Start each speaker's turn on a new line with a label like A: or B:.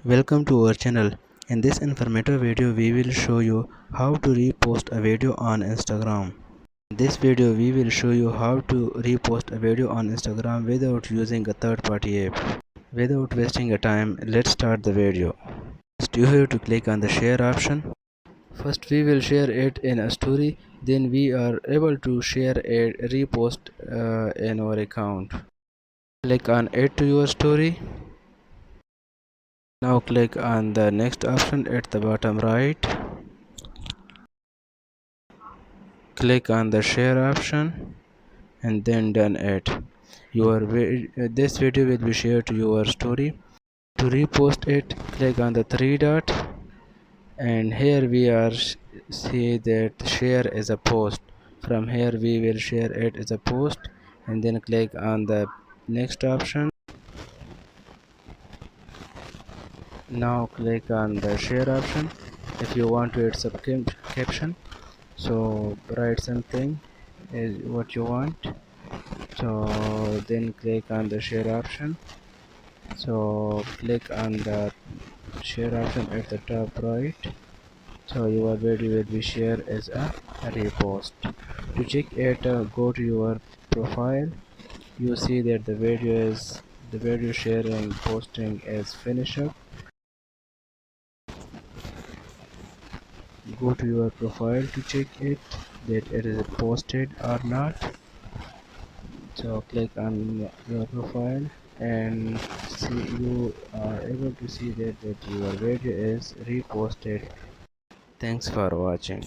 A: Welcome to our channel. In this informative video we will show you how to repost a video on Instagram. In this video we will show you how to repost a video on Instagram without using a third-party app. Without wasting a time, let's start the video. First you have to click on the share option. First we will share it in a story, then we are able to share a repost in our account. Click on add to your story. Now click on the next option at the bottom right. Click on the share option and then done it. This video will be shared to your story. To repost it, click on the three dot, and here we are see that share as a post. From here we will share it as a post, and then click on the next option. Now click on the share option. If you want to add some caption, so write something is what you want. So then click on the share option. So click on the share option at the top right. So your video will be shared as a repost. To check it, go to your profile. You see that the video sharing posting is finished up. Go to your profile to check it that it is posted or not. So click on your profile and see you are able to see that your video is reposted. Thanks for watching.